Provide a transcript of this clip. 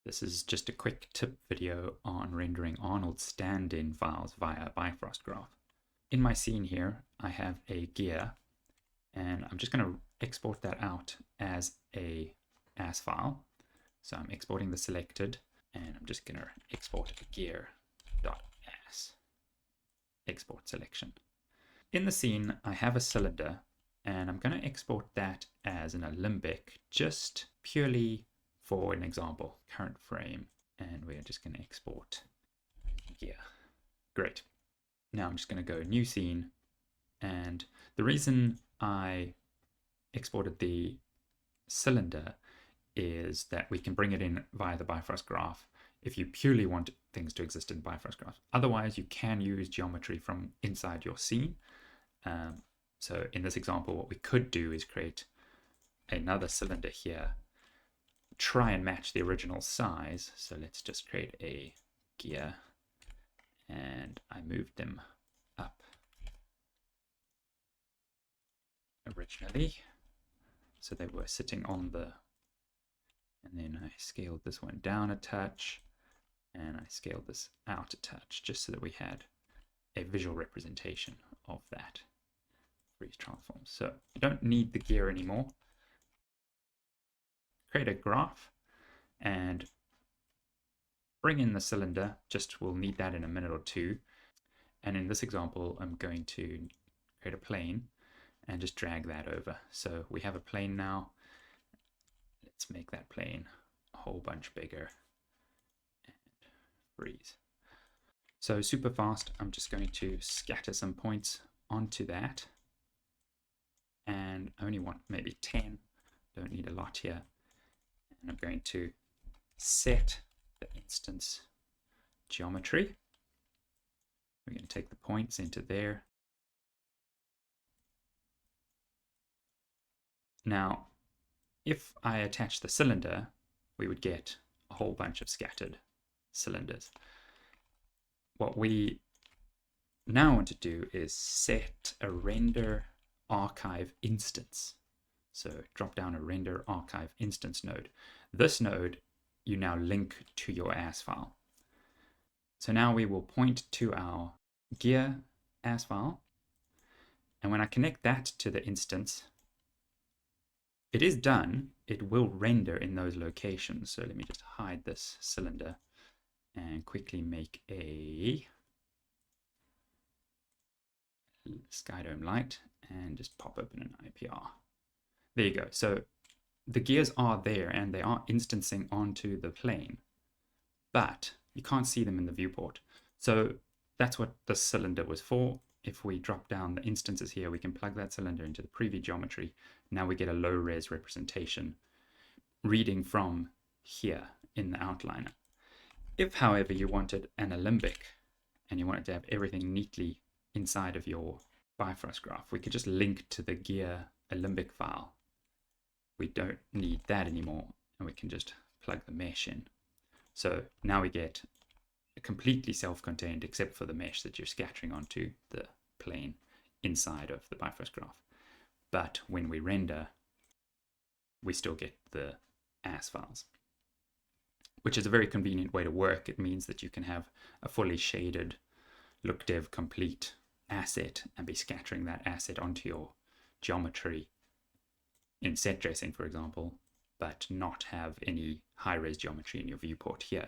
This is just a quick tip video on rendering Arnold stand-in files via Bifrost graph. In my scene here, I have a gear, and I'm just going to export that out as a AS file. So I'm exporting the selected, and I'm just going to export a gear.as export selection. In the scene, I have a cylinder, and I'm going to export that as an alembic, just purely for an example, current frame, and we're just going to export gear. Great. Now I'm just going to go new scene, and the reason I exported the cylinder is that we can bring it in via the Bifrost graph if you purely want things to exist in Bifrost graph. Otherwise, you can use geometry from inside your scene. So in this example, what we could do is create another cylinder here, try and match the original size. So let's just create a gear, and I moved them up originally, so they were sitting on the, and then I scaled this one down a touch, and I scaled this out a touch, just so that we had a visual representation of that freeze transform. So you don't need the gear anymore. Create a graph and bring in the cylinder. Just we'll need that in a minute or two. And in this example, I'm going to create a plane and just drag that over. So we have a plane now. Let's make that plane a whole bunch bigger and freeze. So super fast, I'm just going to scatter some points onto that, and I only want maybe 10, don't need a lot here. And I'm going to set the instance geometry. We're going to take the points into there. Now, if I attach the cylinder, we would get a whole bunch of scattered cylinders. What we now want to do is set a render archive instance. So drop down a render archive instance node. This node you now link to your AS file. So now we will point to our gear AS file, and when I connect that to the instance, it is done. It will render in those locations. So let me just hide this cylinder and quickly make a skydome light and just pop open an IPR. There you go. So the gears are there and they are instancing onto the plane, but you can't see them in the viewport. So that's what the cylinder was for. If we drop down the instances here, we can plug that cylinder into the preview geometry. Now we get a low res representation reading from here in the outliner. If, however, you wanted an alembic and you wanted to have everything neatly inside of your Bifrost graph, we could just link to the gear alembic file. We don't need that anymore, and we can just plug the mesh in. So now we get completely self-contained except for the mesh that you're scattering onto the plane inside of the Bifrost graph. But when we render, we still get the AS files, which is a very convenient way to work. It means that you can have a fully shaded look dev complete asset and be scattering that asset onto your geometry in set dressing, for example, but not have any high-res geometry in your viewport here.